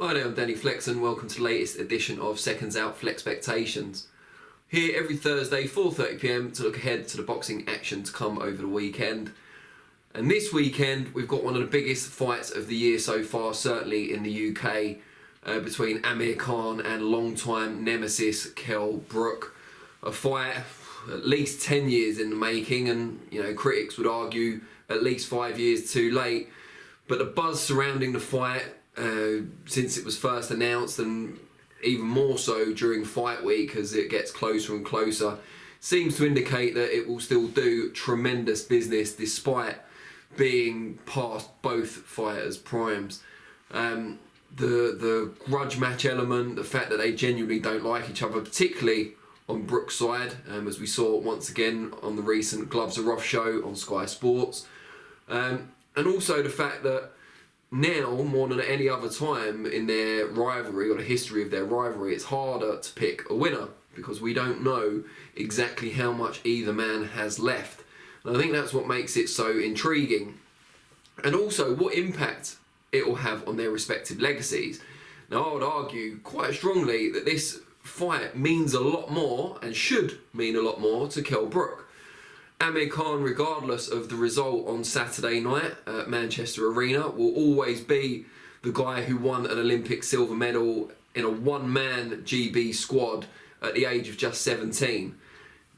Hi there, I'm Danny Flexen. Welcome to the latest edition of SecondsOut FLEXpectations. Here every Thursday, 4:30 PM, to look ahead to the boxing action to come over the weekend. And this weekend, we've got one of the biggest fights of the year so far, certainly in the UK, between Amir Khan and long-time nemesis Kell Brook. A fight at least 10 years in the making, and critics would argue at least 5 years too late. But the buzz surrounding the fight, since it was first announced, and even more so during fight week as it gets closer and closer, seems to indicate that it will still do tremendous business despite being past both fighters' primes. The grudge match element, the fact that they genuinely don't like each other, particularly on Brook's side, as we saw once again on the recent Gloves Are Off show on Sky Sports, and also the fact that now, more than at any other time in their rivalry or the history of their rivalry, it's harder to pick a winner because we don't know exactly how much either man has left. And I think that's what makes it so intriguing. And also what impact it will have on their respective legacies. Now, I would argue quite strongly that this fight means a lot more and should mean a lot more to Kell Brook. Amir Khan, regardless of the result on Saturday night at Manchester Arena, will always be the guy who won an Olympic silver medal in a one-man GB squad at the age of just 17.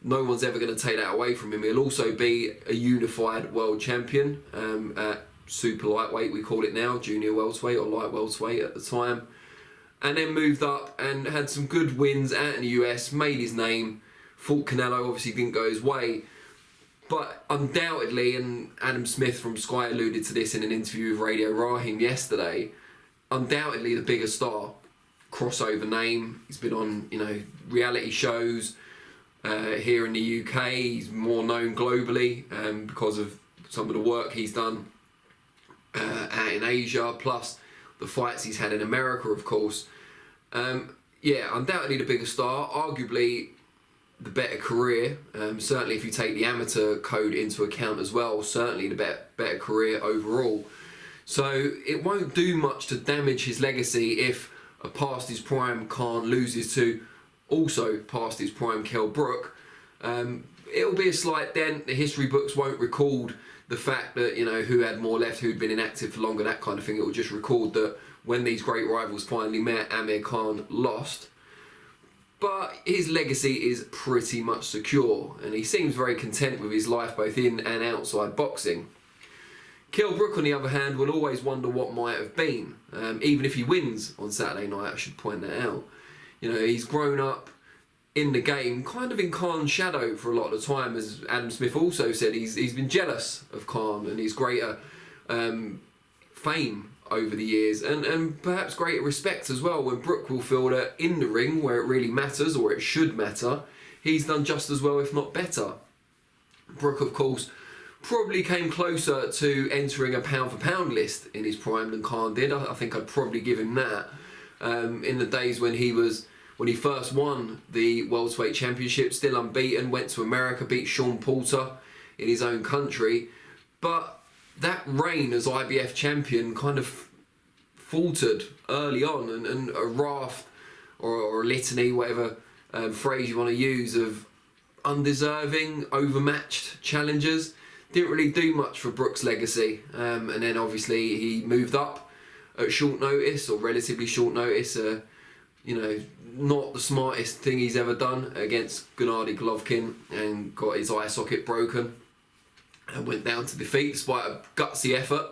No one's ever going to take that away from him. He'll also be a unified world champion at super lightweight, we call it now, junior welterweight or light welterweight at the time. And then moved up and had some good wins out in the US, made his name, fought Canelo, obviously didn't go his way. But undoubtedly, and Adam Smith from Sky alluded to this in an interview with Radio Raheem yesterday, undoubtedly the bigger star, crossover name. He's been on, reality shows here in the UK. He's more known globally because of some of the work he's done out in Asia, plus the fights he's had in America, of course. Undoubtedly the bigger star, arguably the better career, certainly if you take the amateur code into account as well, certainly the better career overall. So it won't do much to damage his legacy if a past his prime Khan loses to also past his prime Kell Brook. It'll be a slight dent. The history books won't record the fact that, who had more left, who'd been inactive for longer, that kind of thing. It will just record that when these great rivals finally met, Amir Khan lost. But his legacy is pretty much secure, and he seems very content with his life both in and outside boxing. Kell Brook, on the other hand, will always wonder what might have been, even if he wins on Saturday night, I should point that out. He's grown up in the game, kind of in Khan's shadow for a lot of the time, as Adam Smith also said. He's been jealous of Khan and his greater fame over the years, and perhaps greater respect as well, when Brook will feel that in the ring, where it really matters, or it should matter, he's done just as well, if not better. Brook, of course, probably came closer to entering a pound-for-pound list in his prime than Khan did. I think I'd probably give him that. In the days when he first won the welterweight championship, still unbeaten, went to America, beat Sean Porter in his own country, but that reign as IBF champion kind of faltered early on, and a raft or a litany, whatever phrase you want to use, of undeserving, overmatched challengers didn't really do much for Brook's legacy. And then obviously he moved up at short notice, or relatively short notice, not the smartest thing he's ever done, against Gennady Golovkin, and got his eye socket broken and went down to defeat despite a gutsy effort,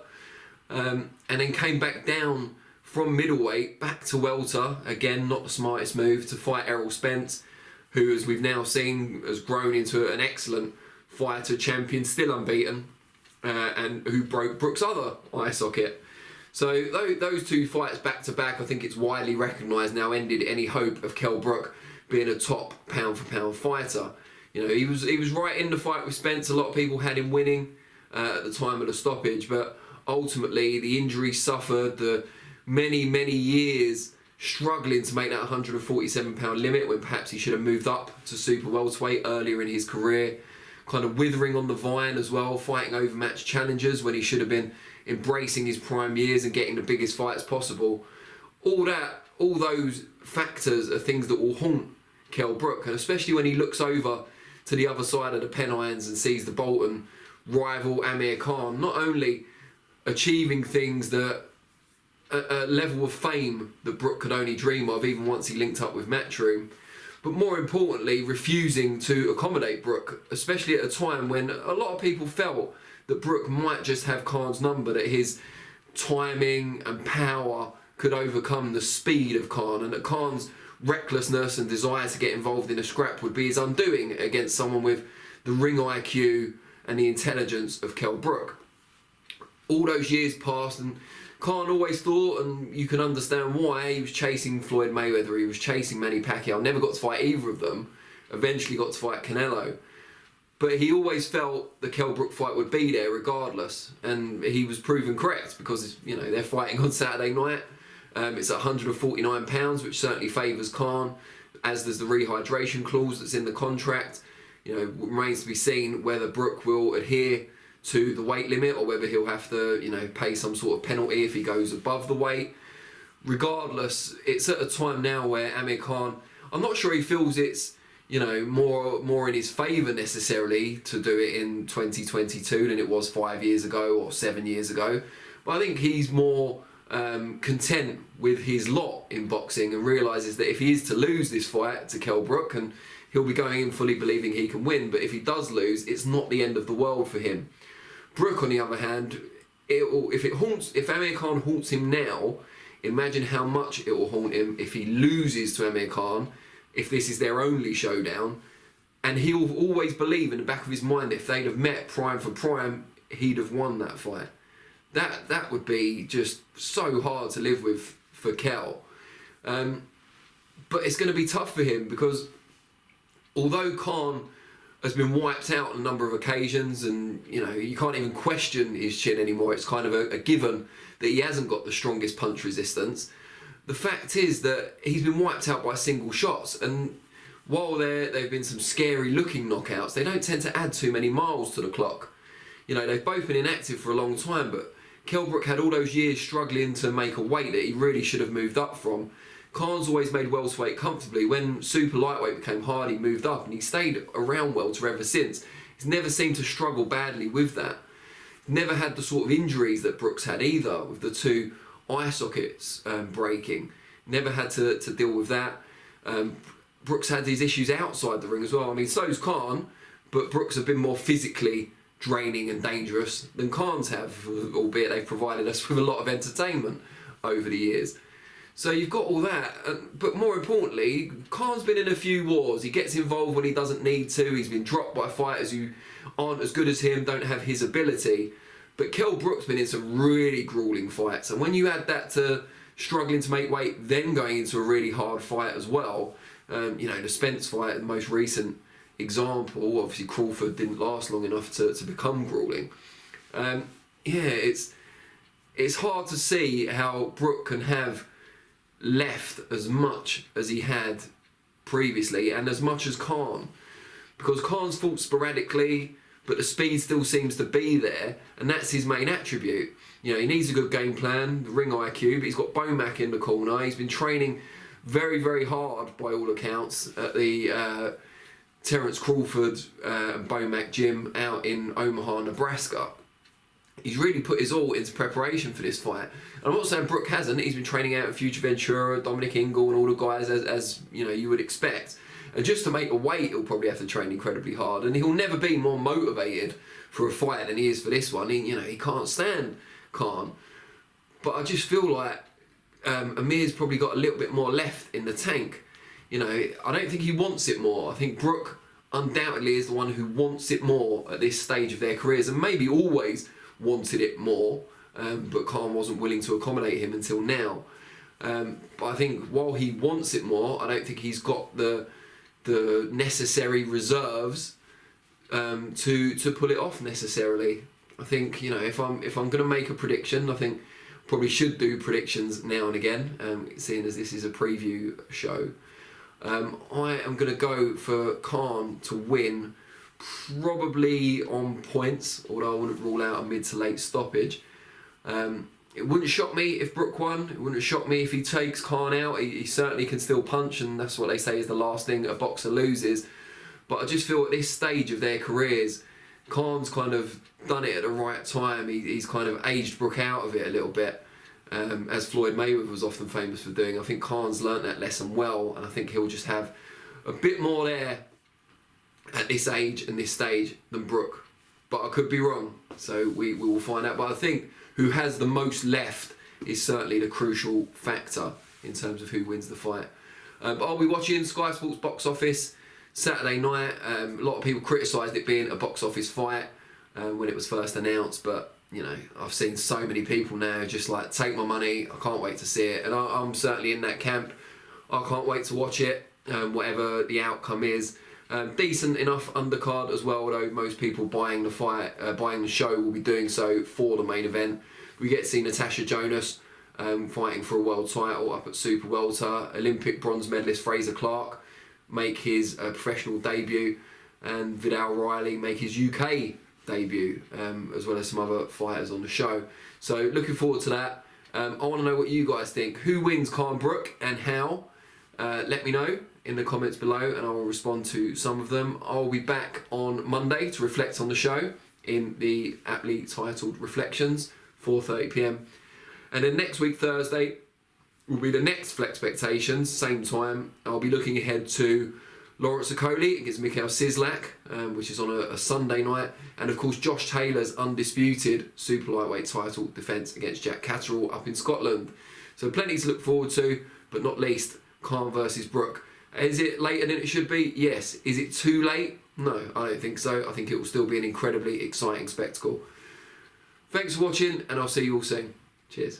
and then came back down from middleweight back to welter, again not the smartest move, to fight Errol Spence, who, as we've now seen, has grown into an excellent fighter, champion, still unbeaten, and who broke Brook's other eye socket. So those two fights back to back, I think it's widely recognised now, ended any hope of Kell Brook being a top pound for pound fighter. He was right in the fight with Spence. A lot of people had him winning at the time of the stoppage, but ultimately the injuries suffered, the many years struggling to make that 147 pound limit, when perhaps he should have moved up to super welterweight earlier in his career, kind of withering on the vine as well, fighting overmatched challengers when he should have been embracing his prime years and getting the biggest fights possible. all those factors are things that will haunt Kell Brook, and especially when he looks over to the other side of the Pennines and sees the Bolton rival Amir Khan not only achieving things that a level of fame that Brook could only dream of, even once he linked up with Matchroom, but more importantly refusing to accommodate Brook, especially at a time when a lot of people felt that Brook might just have Khan's number, that his timing and power could overcome the speed of Khan, and that Khan's recklessness and desire to get involved in a scrap would be his undoing against someone with the ring IQ and the intelligence of Kell Brook. All those years passed, and Khan always thought, and you can understand why, he was chasing Floyd Mayweather, he was chasing Manny Pacquiao, never got to fight either of them, eventually got to fight Canelo. But he always felt the Kell Brook fight would be there regardless, and he was proven correct, because they're fighting on Saturday night. It's at £149, which certainly favours Khan, as does the rehydration clause that's in the contract. Remains to be seen whether Brook will adhere to the weight limit, or whether he'll have to pay some sort of penalty if he goes above the weight. Regardless, it's at a time now where Amir Khan, I'm not sure he feels it's more in his favour necessarily to do it in 2022 than it was 5 years ago or 7 years ago, but I think he's more content with his lot in boxing, and realises that if he is to lose this fight to Kell Brook, and he'll be going in fully believing he can win, but if he does lose, it's not the end of the world for him. Brook, on the other hand, if Amir Khan haunts him now, imagine how much it will haunt him if he loses to Amir Khan, if this is their only showdown, and he'll always believe in the back of his mind that if they'd have met prime for prime, he'd have won that fight. That would be just so hard to live with for Kell. But it's going to be tough for him, because although Khan has been wiped out on a number of occasions, and you can't even question his chin anymore, it's kind of a given that he hasn't got the strongest punch resistance, the fact is that he's been wiped out by single shots, and while they've been some scary looking knockouts, they don't tend to add too many miles to the clock. They've both been inactive for a long time, but Kell Brook had all those years struggling to make a weight that he really should have moved up from. Khan's always made welterweight comfortably. When super lightweight became hard, he moved up, and he stayed around welter ever since. He's never seemed to struggle badly with that. Never had the sort of injuries that Brook's had either, with the two eye sockets breaking. Never had to deal with that. Brook's had these issues outside the ring as well. I mean, so's Khan, but Brook's have been more physically draining and dangerous than Khan's have, albeit they've provided us with a lot of entertainment over the years. So you've got all that, but more importantly, Khan's been in a few wars. He gets involved when he doesn't need to. He's been dropped by fighters who aren't as good as him, don't have his ability. But Kell Brook's been in some really gruelling fights, and when you add that to struggling to make weight, then going into a really hard fight as well, the Spence fight, the most recent example, obviously Crawford didn't last long enough to become gruelling. It's hard to see how Brook can have left as much as he had previously, and as much as Khan, because Khan's fought sporadically, but the speed still seems to be there, and that's his main attribute. He needs a good game plan, the ring IQ, but he's got Bomac in the corner. He's been training very, very hard by all accounts at the Terence Crawford and Bomac gym out in Omaha, Nebraska. He's really put his all into preparation for this fight. And I'm not saying Brook hasn't. He's been training out in Future Ventura, Dominic Ingle, and all the guys as you would expect. And just to make a weight, he'll probably have to train incredibly hard. And he'll never be more motivated for a fight than he is for this one. He can't stand Khan. But I just feel like Amir's probably got a little bit more left in the tank. I don't think he wants it more. I think Brook undoubtedly is the one who wants it more at this stage of their careers, and maybe always wanted it more, but Khan wasn't willing to accommodate him until now. But I think while he wants it more, I don't think he's got the necessary reserves to pull it off necessarily. I think if I'm going to make a prediction, I think probably should do predictions now and again, seeing as this is a preview show. I am going to go for Khan to win, probably on points, although I wouldn't rule out a mid to late stoppage. It wouldn't shock me if Brook won. It wouldn't shock me if he takes Khan out. He certainly can still punch, and that's what they say is the last thing a boxer loses. But I just feel at this stage of their careers, Khan's kind of done it at the right time. He's kind of aged Brook out of it a little bit, as Floyd Mayweather was often famous for doing. I think Khan's learnt that lesson well, and I think he'll just have a bit more there at this age and this stage than Brook. But I could be wrong, so we will find out. But I think who has the most left is certainly the crucial factor in terms of who wins the fight. But I'll be watching Sky Sports box office Saturday night. A lot of people criticised it being a box office fight when it was first announced, but you know, I've seen so many people now just like, take my money, I can't wait to see it, and I'm certainly in that camp. I can't wait to watch it, whatever the outcome is. Decent enough undercard as well, although most people buying the fight, buying the show will be doing so for the main event. We get to see Natasha Jonas fighting for a world title up at Super Welter. Olympic bronze medalist Fraser Clark make his professional debut, and Vidal Riley make his UK debut, as well as some other fighters on the show. So looking forward to that. I want to know what you guys think. Who wins Khan Brook and how? Let me know in the comments below, and I will respond to some of them. I'll be back on Monday to reflect on the show in the aptly titled Reflections, 4:30 p.m. And then next week, Thursday, will be the next FLEXpectations, same time. I'll be looking ahead to Lawrence Okoli against Mikhail Sislak, which is on a Sunday night. And of course, Josh Taylor's undisputed super lightweight title defence against Jack Catterall up in Scotland. So plenty to look forward to, but not least, Khan versus Brook. Is it later than it should be? Yes. Is it too late? No, I don't think so. I think it will still be an incredibly exciting spectacle. Thanks for watching, and I'll see you all soon. Cheers.